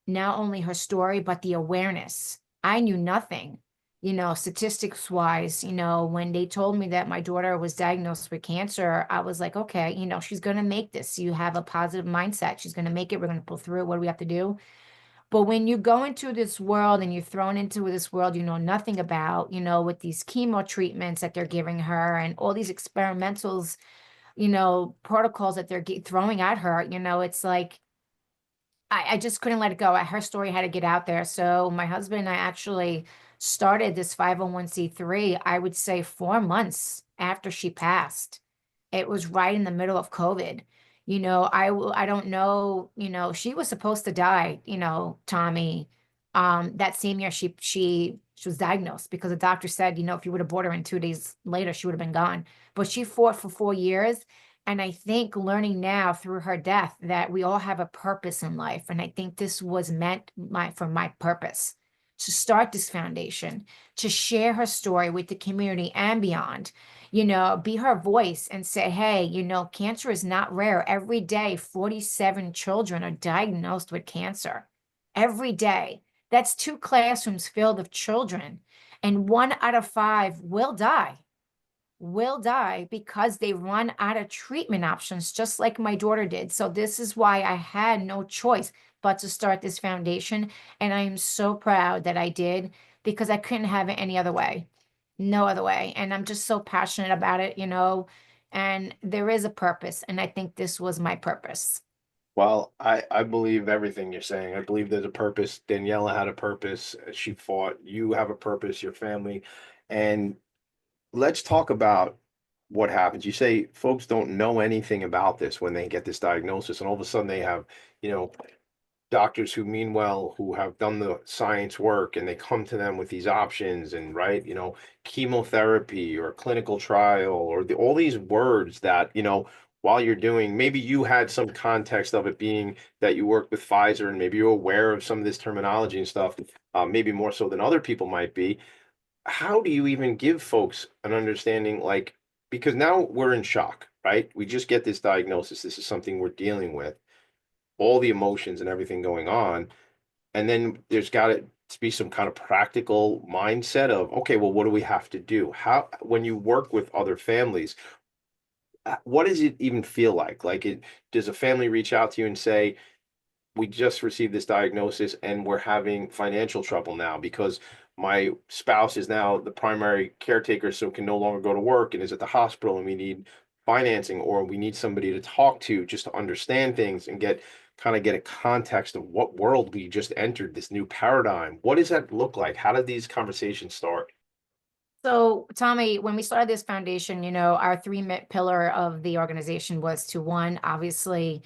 not only her story, but the awareness. I knew nothing. Statistics wise, when they told me that my daughter was diagnosed with cancer, I was like, okay, she's going to make this. You have a positive mindset. She's going to make it. We're going to pull through it. What do we have to do? But when you go into this world and you're thrown into this world you know nothing about, with these chemo treatments that they're giving her and all these experimentals, protocols that they're throwing at her, it's like, I just couldn't let it go. Her story had to get out there. So my husband and I actually started this 501(c)(3, I would say 4 months after she passed. It was right in the middle of COVID. I don't know, she was supposed to die, Tommy, that same year she was diagnosed because the doctor said, if you would have brought her in 2 days later, she would have been gone. But she fought for 4 years. And I think learning now through her death that we all have a purpose in life. And I think this was meant for my purpose to start this foundation, to share her story with the community and beyond, be her voice and say, hey, cancer is not rare. Every day, 47 children are diagnosed with cancer. Every day. That's 2 classrooms filled of children. And 1 out of 5 will die because they run out of treatment options, just like my daughter did. So this is why I had no choice but to start this foundation. And I am so proud that I did because I couldn't have it any other way. No other way. And I'm just so passionate about it, and there is a purpose. And I think this was my purpose. Well, I believe everything you're saying. I believe there's a purpose. Daniela had a purpose. She fought. You have a purpose, your family. And let's talk about what happens. You say folks don't know anything about this when they get this diagnosis, and all of a sudden they have, you know, doctors who mean well, who have done the science work, and they come to them with these options and right, chemotherapy or clinical trial or all these words that, while you're doing, maybe you had some context of it being that you worked with Pfizer and maybe you're aware of some of this terminology and stuff, maybe more so than other people might be. How do you even give folks an understanding, like, because now we're in shock, right? We just get this diagnosis. This is something we're dealing with, all the emotions and everything going on. And then there's got to be some kind of practical mindset of, okay, well, what do we have to do? How, when you work with other families, what does it even feel like? Does a family reach out to you and say, we just received this diagnosis and we're having financial trouble now because my spouse is now the primary caretaker, so can no longer go to work and is at the hospital, and we need financing, or we need somebody to talk to just to understand things and get a context of what world we just entered, this new paradigm. What does that look like? How did these conversations start? So, Tommy, when we started this foundation, our pillar of the organization was to, one, obviously,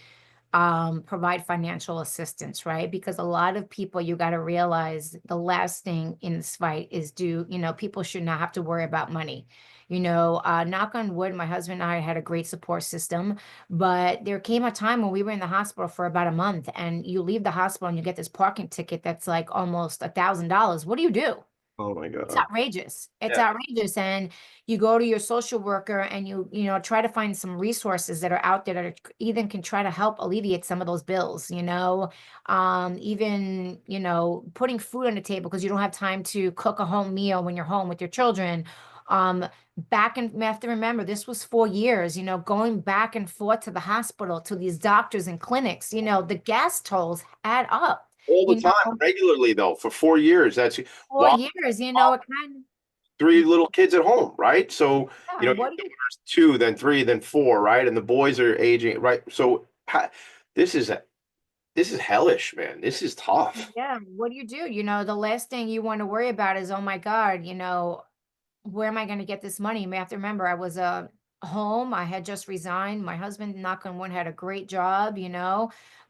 provide financial assistance, right? Because a lot of people, you got to realize the last thing in this fight is people should not have to worry about money. Knock on wood, my husband and I had a great support system, but there came a time when we were in the hospital for about a month, and you leave the hospital and you get this parking ticket that's like almost $1,000. What do you do? Oh my It's God. outrageous. It's Yeah. outrageous. And you go to your social worker and you try to find some resources that are out there that even can try to help alleviate some of those bills, even, putting food on the table because you don't have time to cook a home meal when you're home with your children. You have to remember, this was 4 years, going back and forth to the hospital, to these doctors and clinics, the gas tolls add up. All the You know, time, regularly though, for 4 years. That's four while years, it kind of, three little kids at home, right? So, yeah, your what do you daughter's 2, then 3, then 4, right? And the boys are aging, right? So this is this is hellish, man. This is tough. Yeah, what do? The last thing you want to worry about is, oh my God, where am I going to get this money? You may have to remember, I was home. I had just resigned. My husband, knock on wood, had a great job,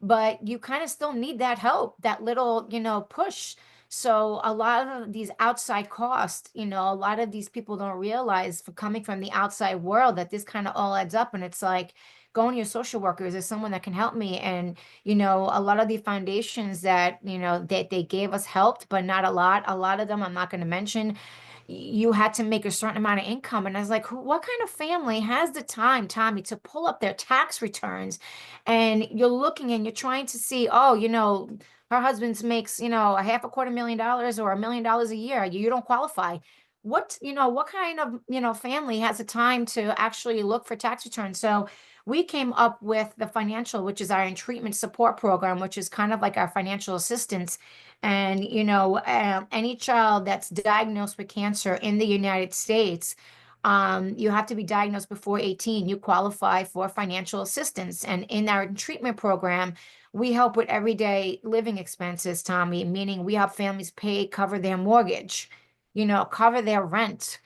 but you kind of still need that help, that little, push. So a lot of these outside costs, a lot of these people don't realize, for coming from the outside world, that this kind of all adds up. And it's like, going to your social worker, is there someone that can help me? And a lot of the foundations that that they gave us helped, but not a lot. A lot of them, I'm not going to mention, you had to make a certain amount of income. And I was like, what kind of family has the time, Tommy, to pull up their tax returns? And you're looking and you're trying to see, oh, her husband makes, a half a $250,000 or $1 million a year. You don't qualify. What kind of, family has the time to actually look for tax returns? So we came up with the financial, which is our treatment support program, which is kind of like our financial assistance. And, any child that's diagnosed with cancer in the United States, you have to be diagnosed before 18. You qualify for financial assistance. And in our treatment program, we help with everyday living expenses, Tommy, meaning we help families cover their mortgage, cover their rent.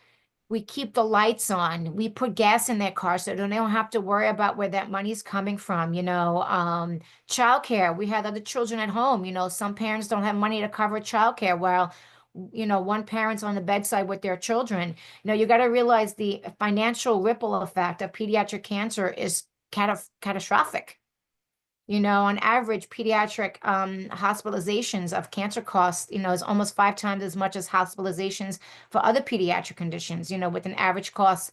We keep the lights on. We put gas in their car so they don't have to worry about where that money's coming from. Childcare. We had other children at home. Some parents don't have money to cover childcare. Well, one parent's on the bedside with their children. You got to realize the financial ripple effect of pediatric cancer is catastrophic. On average, pediatric hospitalizations of cancer costs, is almost 5 times as much as hospitalizations for other pediatric conditions, with an average cost,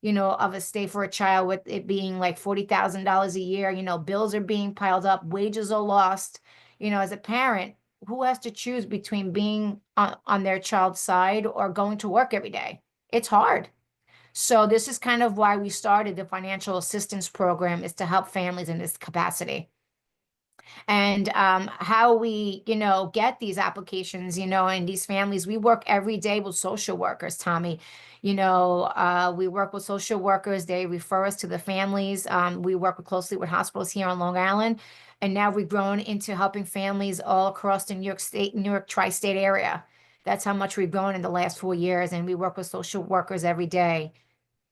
of a stay for a child with it being like $40,000 a year. Bills are being piled up, wages are lost. As a parent, who has to choose between being on their child's side or going to work every day? It's hard. So this is kind of why we started the financial assistance program, is to help families in this capacity. And how we, get these applications, and these families, we work every day with social workers, Tommy. We work with social workers. They refer us to the families. We work closely with hospitals here on Long Island. And now we've grown into helping families all across the New York State, New York tri-state area. That's how much we've grown in the last 4 years. And we work with social workers every day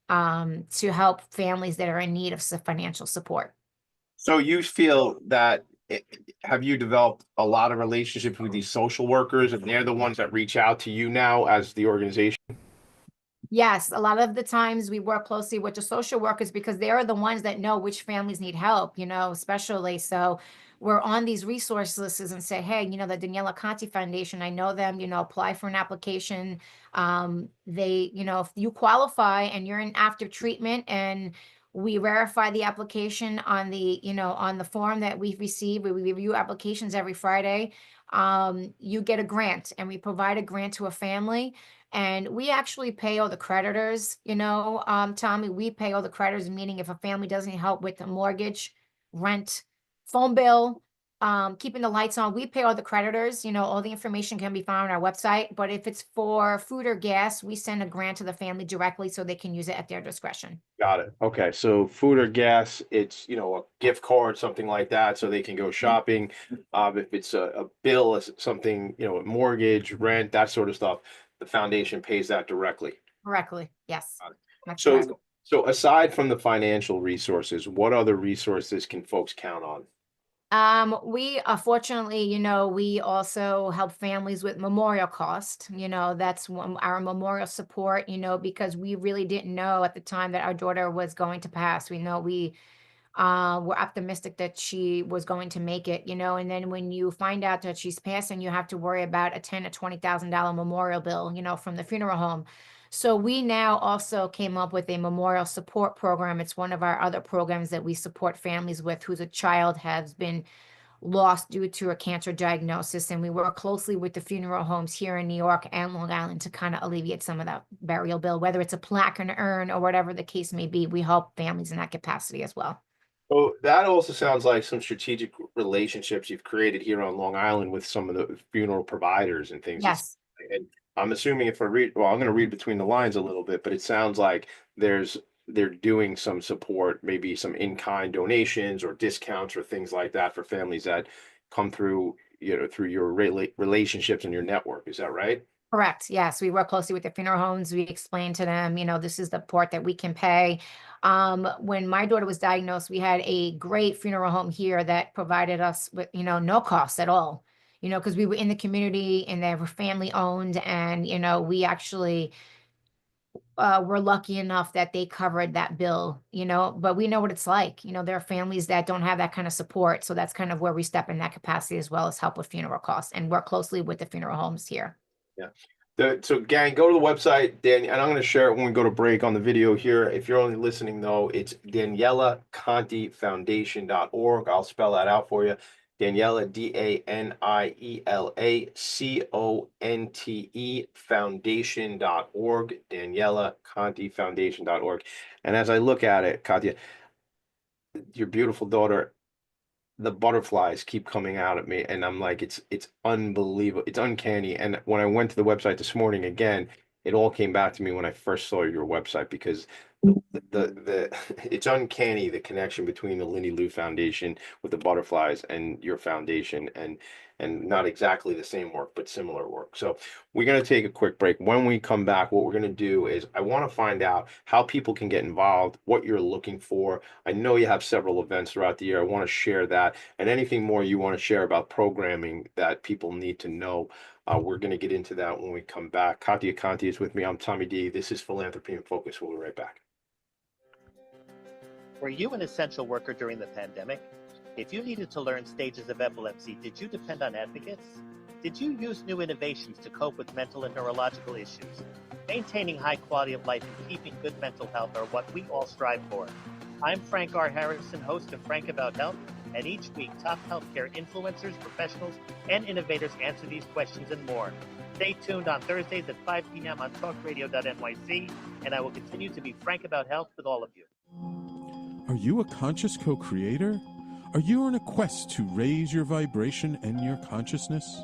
to help families that are in need of some financial support. So you feel that, have you developed a lot of relationships with these social workers, and they're the ones that reach out to you now as the organization? Yes, a lot of the times we work closely with the social workers because they are the ones that know which families need help, especially. So we're on these resource lists and say, hey, the Daniela Conte Foundation, I know them, apply for an application. If you qualify and you're in active treatment, and we verify the application on the form that we've received, we review applications every Friday. You get a grant, and we provide a grant to a family. And we actually pay all the creditors, Tommy, we pay all the creditors, meaning if a family doesn't need help with the mortgage, rent, phone bill, keeping the lights on, we pay all the creditors. All the information can be found on our website. But if it's for food or gas, we send a grant to the family directly so they can use it at their discretion. Got it. Okay. So food or gas, it's, a gift card, something like that, so they can go shopping. If it's a bill, something, a mortgage, rent, that sort of stuff, the foundation pays that directly. Correctly. Yes. That's So, correct. so aside from the financial resources, what other resources can folks count on? We fortunately, we also help families with memorial cost. That's our memorial support, because we really didn't know at the time that our daughter was going to pass. We know we were optimistic that she was going to make it, and then when you find out that she's passing, you have to worry about a $10,000 to $20,000 memorial bill, from the funeral home. So we now also came up with a memorial support program. It's one of our other programs that we support families with whose a child has been lost due to a cancer diagnosis. And we work closely with the funeral homes here in New York and Long Island to kind of alleviate some of that burial bill, whether it's a plaque, an urn, or whatever the case may be. We help families in that capacity as well. So that also sounds like some strategic relationships you've created here on Long Island with some of the funeral providers and things. Yes. And I'm assuming if I read, well, I'm going to read between the lines a little bit, but it sounds like they're doing some support, maybe some in-kind donations or discounts or things like that for families that come through, through your relationships and your network. Is that right? Correct. Yes. We work closely with the funeral homes. We explain to them, this is the part that we can pay. When my daughter was diagnosed, we had a great funeral home here that provided us with, no cost at all, because we were in the community and they were family owned. And, we actually were lucky enough that they covered that bill, but we know what it's like. There are families that don't have that kind of support. So that's kind of where we step in that capacity, as well as help with funeral costs and work closely with the funeral homes here. Yeah. So gang, go to the website, Dan, and I'm going to share it when we go to break on the video here. If you're only listening though, it's DanielaConteFoundation.org. I'll spell that out for you. Daniela, DanielaConte Foundation.org. DanielaConteFoundation.org. And as I look at it, Katia, your beautiful daughter, the butterflies keep coming out at me, and I'm like, it's unbelievable, it's uncanny. And when I went to the website this morning again, it all came back to me when I first saw your website, because the it's uncanny, the connection between the Lindy Lou Foundation with the butterflies and your foundation, and not exactly the same work, but similar work. So we're going to take a quick break. When we come back, what we're going to do is I want to find out how people can get involved, what you're looking for. I know you have several events throughout the year. I want to share that, and anything more you want to share about programming that people need to know. We're going to get into that when we come back. Katia Conte is with me. I'm Tommy D. This is Philanthropy and Focus. We'll be right back. Were you an essential worker during the pandemic? If you needed to learn stages of epilepsy, did you depend on advocates? Did you use new innovations to cope with mental and neurological issues? Maintaining high quality of life and keeping good mental health are what we all strive for. I'm Frank R. Harrison, host of Frank About Health, and each week top healthcare influencers, professionals, and innovators answer these questions and more. Stay tuned on Thursdays at 5 p.m. on talkradio.nyc, and I will continue to be frank about health with all of you. Are you a conscious co-creator? Are you on a quest to raise your vibration and your consciousness?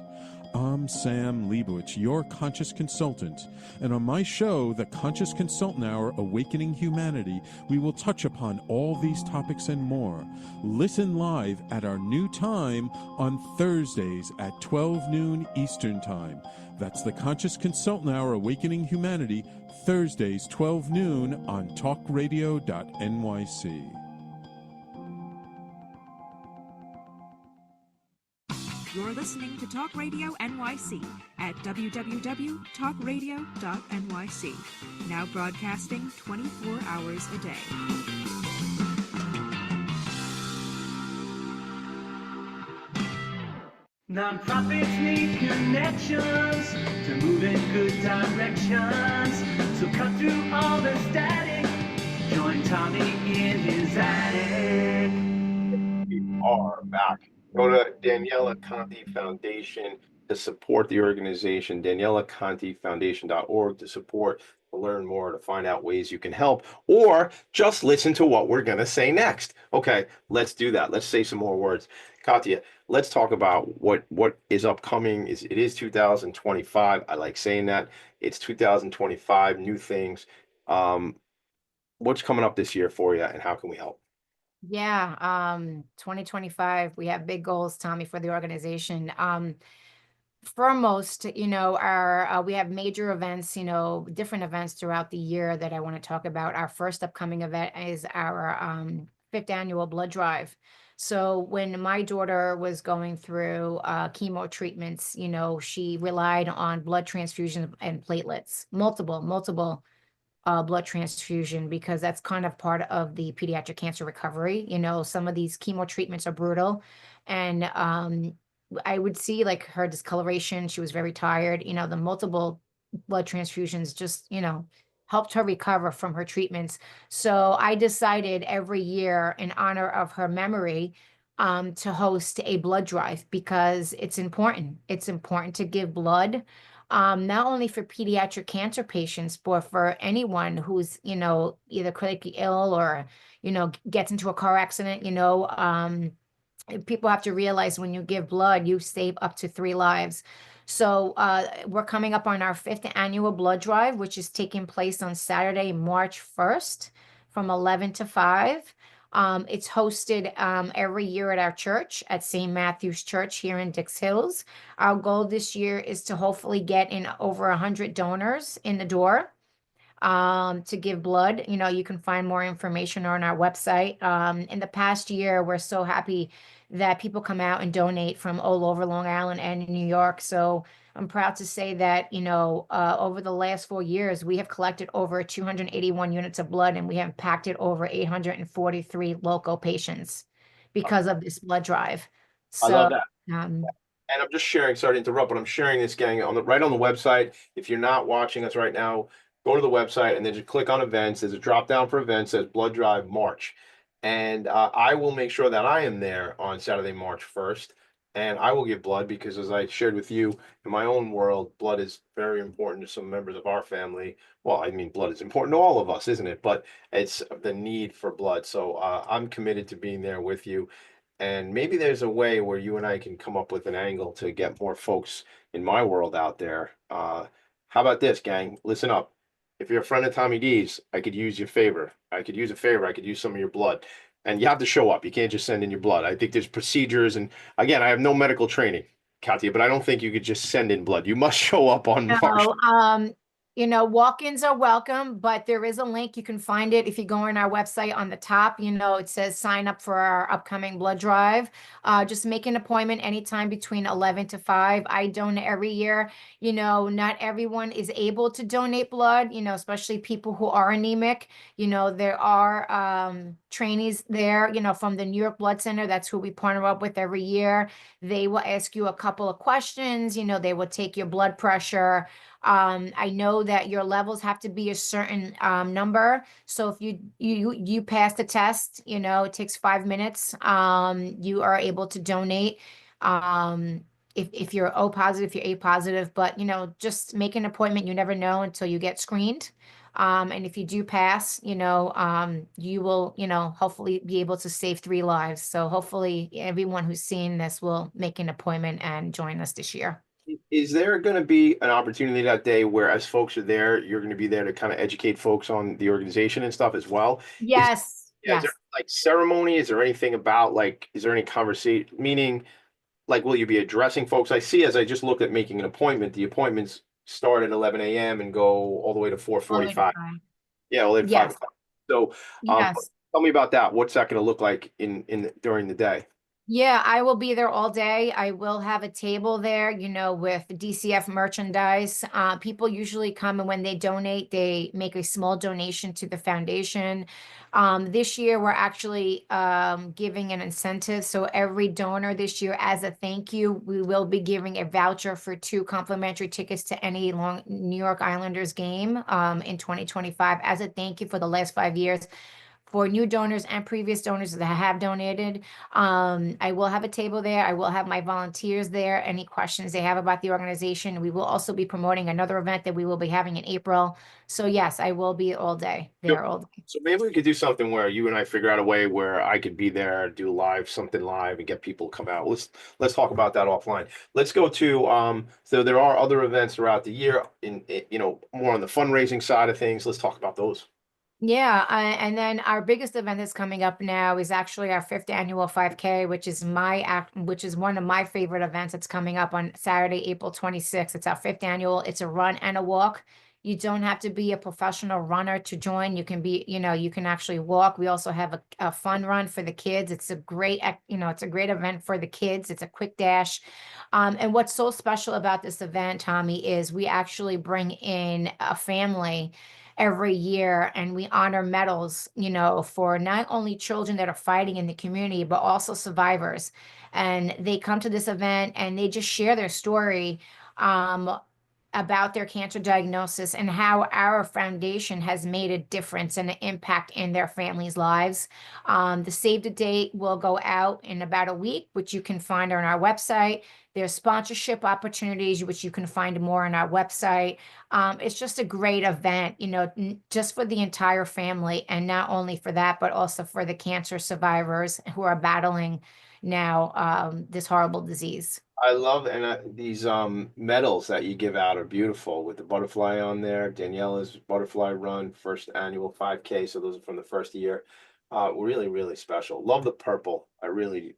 I'm Sam Leibowitz, your conscious consultant, and on my show, The Conscious Consultant Hour, Awakening Humanity, we will touch upon all these topics and more. Listen live at our new time on Thursdays at 12 noon Eastern Time. That's The Conscious Consultant Hour, Awakening Humanity, Thursdays 12 noon on talkradio.nyc. You're listening to Talk Radio NYC at www.talkradio.nyc. Now broadcasting 24 hours a day. Nonprofits need connections to move in good directions. So cut through all the static. Join Tommy in his attic. We are back. Go to Daniela Conte Foundation to support the organization, DanielaConteFoundation.org to support, to learn more, to find out ways you can help, or just listen to what we're going to say next. Okay, let's do that. Let's say some more words. Katia, let's talk about what is upcoming. It is 2025. I like saying that. It's 2025, new things. What's coming up this year for you, and how can we help? Yeah, 2025, we have big goals, Tommy, for the organization. Foremost, our we have major events, different events throughout the year that I want to talk about. Our first upcoming event is our 5th annual blood drive. So when my daughter was going through chemo treatments, she relied on blood transfusions and platelets, multiple blood transfusion, because that's kind of part of the pediatric cancer recovery. Some of these chemo treatments are brutal, and I would see like her discoloration. She was very tired. The multiple blood transfusions just, helped her recover from her treatments. So I decided every year, in honor of her memory, to host a blood drive, because it's important. It's important to give blood, not only for pediatric cancer patients, but for anyone who's, either critically ill or, gets into a car accident. People have to realize when you give blood, you save up to 3 lives. So we're coming up on our 5th annual blood drive, which is taking place on Saturday, March 1st from 11 to 5. It's hosted every year at our church, at St. Matthew's Church here in Dix Hills. Our goal this year is to hopefully get in over 100 donors in the door to give blood. You can find more information on our website. In the past year, we're so happy that people come out and donate from all over Long Island and New York. So I'm proud to say that, over the last 4 years, we have collected over 281 units of blood, and we have impacted over 843 local patients because of this blood drive. I love that. Um, And I'm just sharing, sorry to interrupt, but I'm sharing this, gang, right on the website. If you're not watching us right now, go to the website and then just click on events. There's a drop down for events, says Blood Drive March. And I will make sure that I am there on Saturday, March 1st. and I will give blood because, as I shared with you, in my own world, blood is very important to some members of our family. Well, I mean, blood is important to all of us, isn't it? But it's the need for blood. So I'm committed to being there with you. And maybe there's a way where you and I can come up with an angle to get more folks in my world out there. How about this, gang? Listen up. If you're a friend of Tommy D's, I could use your favor. I could use a favor. I could use some of your blood. And you have to show up. You can't just send in your blood. I think there's procedures. And again, I have no medical training, Katia, but I don't think you could just send in blood. You must show up on March. No, walk-ins are welcome, but there is a link. You can find it if you go on our website on the top. It says sign up for our upcoming blood drive. Just make an appointment anytime between 11 to 5. I donate every year. Not everyone is able to donate blood, especially people who are anemic. There are trainees there, from the New York Blood Center. That's who we partner up with every year. They will ask you a couple of questions. They will take your blood pressure. I know that your levels have to be a certain number. So if you pass the test, it takes 5 minutes. You are able to donate. If you're O positive, if you're A positive, but just make an appointment. You never know until you get screened. And if you do pass, you will, hopefully be able to save 3 lives. So hopefully everyone who's seen this will make an appointment and join us this year. Is there going to be an opportunity that day where, as folks are there, you're going to be there to kind of educate folks on the organization and stuff as well? Yes. Is there like ceremony? Is there anything about is there any conversation? Meaning, will you be addressing folks? I see as I just looked at making an appointment, the appointments start at 11 a.m. and go all the way to 4:45. Yeah, all the way to 5 o'clock. So, Yes. tell me about that. What's that going to look like during the day? Yeah, I will be there all day. I will have a table there, with DCF merchandise. People usually come, and when they donate, they make a small donation to the foundation. This year, we're actually giving an incentive. So every donor this year, as a thank you, we will be giving a voucher for 2 complimentary tickets to any New York Islanders game in 2025 as a thank you for the last 5 years. For new donors and previous donors that have donated. I will have a table there. I will have my volunteers there. Any questions they have about the organization. We will also be promoting another event that we will be having in April. So yes, I will be all day there all day. So maybe we could do something where you and I figure out a way where I could be there, do something live and get people to come out. Let's talk about that offline. Let's go to so there are other events throughout the year in more on the fundraising side of things. Let's talk about those. Yeah, and then our biggest event that's coming up now is actually our 5th annual 5K, which is one of my favorite events. It's coming up on Saturday, April 26th. It's our 5th annual. It's a run and a walk. You don't have to be a professional runner to join. You can be, you can actually walk. We also have a fun run for the kids. It's a great, it's a great event for the kids. It's a quick dash. And what's so special about this event, Tommy, is we actually bring in a family every year, and we honor medals, for not only children that are fighting in the community, but also survivors. And they come to this event and they just share their story about their cancer diagnosis and how our foundation has made a difference and an impact in their families' lives. The save the date will go out in about a week, which you can find on our website. There's sponsorship opportunities, which you can find more on our website. It's just a great event, just for the entire family, and not only for that, but also for the cancer survivors who are battling now this horrible disease. I love these medals that you give out are beautiful with the butterfly on there. Daniela's butterfly run, 1st annual 5K. So those are from the first year. Really, really special. Love the purple. I really,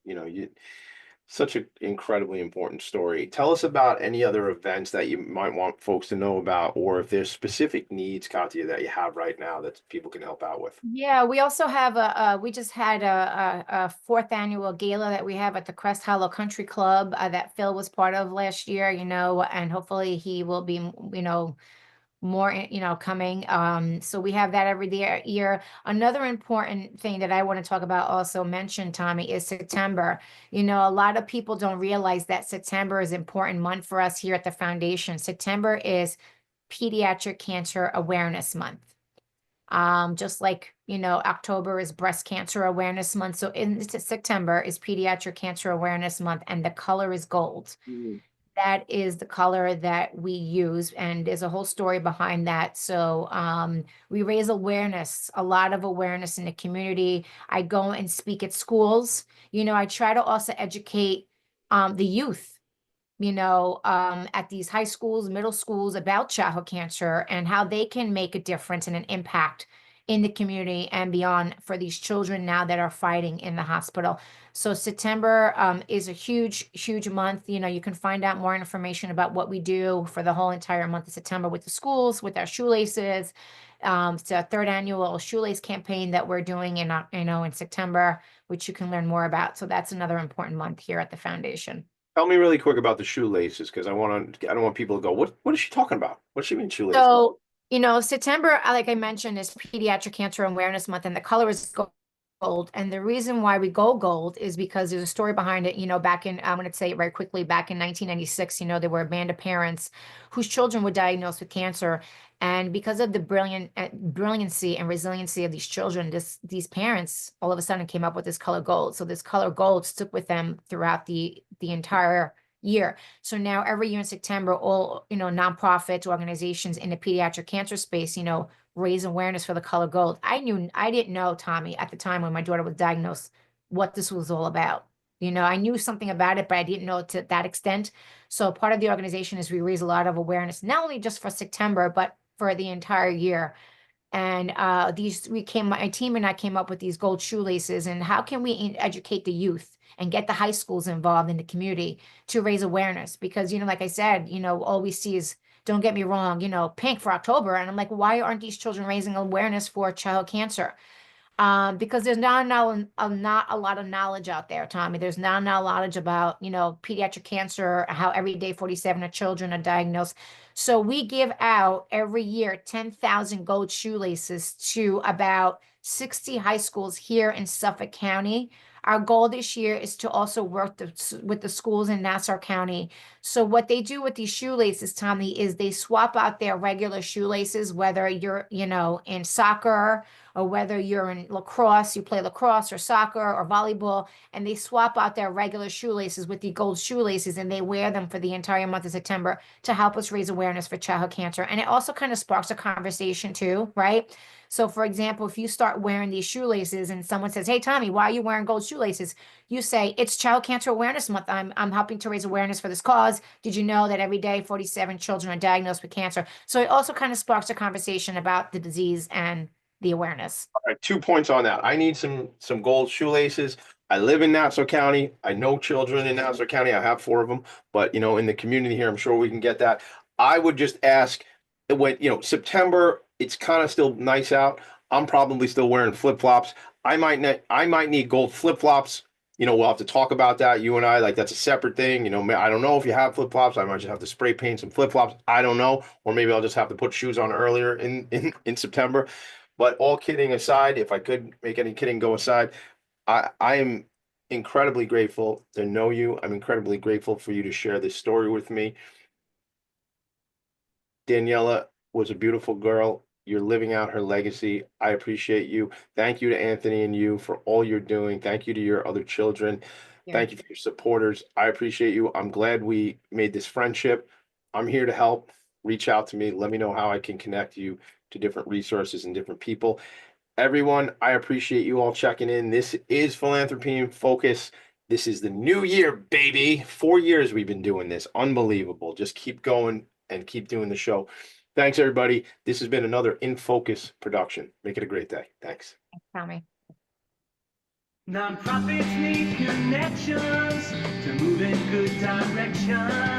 such an incredibly important story. Tell us about any other events that you might want folks to know about, or if there's specific needs, Katia, that you have right now that people can help out with. Yeah, we also have we just had a 4th annual gala that we have at the Crest Hollow Country Club that Phil was part of last year, and hopefully he will be, more, coming. So we have that every year. Another important thing that I want to talk about, also mention, Tommy, is September. A lot of people don't realize that September is an important month for us here at the foundation. September is Pediatric Cancer Awareness Month. Just like, October is Breast Cancer Awareness Month. So in September is Pediatric Cancer Awareness Month, and the color is gold. That is the color that we use, and there's a whole story behind that. So we raise awareness, a lot of awareness in the community. I go and speak at schools. I try to also educate the youth, at these high schools, middle schools about childhood cancer and how they can make a difference and an impact in the community and beyond for these children now that are fighting in the hospital. So September is a huge, huge month. You can find out more information about what we do for the whole entire month of September with the schools, with our shoelaces. It's a third annual shoelace campaign that we're doing in September, which you can learn more about. So that's another important month here at the foundation. Tell me really quick about the shoelaces, because I don't want people to go, what is she talking about? What does she mean shoelaces? So, September, like I mentioned, is Pediatric Cancer Awareness Month, and the color is gold. And the reason why we go gold is because there's a story behind it. Back in, I'm going to say it right quickly, back in 1996, there were a band of parents whose children were diagnosed with cancer. And because of the brilliancy and resiliency of these children, these parents all of a sudden came up with this color gold. So this color gold stuck with them throughout the entire year. So now every year in September, all, nonprofits, organizations in the pediatric cancer space, raise awareness for the color gold. I didn't know, Tommy, at the time when my daughter was diagnosed, what this was all about. I knew something about it, but I didn't know it to that extent. So part of the organization is we raise a lot of awareness, not only just for September, but for the entire year. And my team and I came up with these gold shoelaces. And how can we educate the youth and get the high schools involved in the community to raise awareness? Because, like I said, all we see is, don't get me wrong, pink for October. And I'm like, why aren't these children raising awareness for child cancer? Because there's not a lot of knowledge out there, Tommy. There's not knowledge about, pediatric cancer, how every day 47 of children are diagnosed. So we give out every year 10,000 gold shoelaces to about 60 high schools here in Suffolk County. Our goal this year is to also work with the schools in Nassau County. So what they do with these shoelaces, Tommy, is they swap out their regular shoelaces, whether you're, in soccer or whether you're in lacrosse, you play lacrosse or soccer or volleyball, and they swap out their regular shoelaces with the gold shoelaces, and they wear them for the entire month of September to help us raise awareness for childhood cancer. And it also kind of sparks a conversation too, right? So for example, if you start wearing these shoelaces and someone says, hey, Tommy, why are you wearing gold shoelaces? You say, it's Child Cancer Awareness Month. I'm helping to raise awareness for this cause. Did you know that every day 47 children are diagnosed with cancer? So it also kind of sparks a conversation about the disease and the awareness. All right, 2 points on that. I need some gold shoelaces. I live in Nassau County. I know children in Nassau County. I have 4 of them, but in the community here, I'm sure we can get that. I would just ask when, September, it's kind of still nice out. I'm probably still wearing flip-flops. I might need gold flip-flops. We'll have to talk about that. You and I, like, that's a separate thing. I don't know if you have flip-flops. I might just have to spray paint some flip-flops. I don't know. Or maybe I'll just have to put shoes on earlier in September. But all kidding aside, if I could make any kidding go aside, I am incredibly grateful to know you. I'm incredibly grateful for you to share this story with me. Daniela was a beautiful girl. You're living out her legacy. I appreciate you. Thank you to Anthony and you for all you're doing. Thank you to your other children. Yeah. Thank you for your supporters. I appreciate you. I'm glad we made this friendship. I'm here to help. Reach out to me. Let me know how I can connect you to different resources and different people. Everyone, I appreciate you all checking in. This is Philanthropy in Focus. This is the new year, baby. 4 years we've been doing this. Unbelievable. Just keep going and keep doing the show. Thanks, everybody. This has been another In Focus production. Make it a great day. Thanks. Thanks, Tommy. Nonprofits need connections to move in good direction.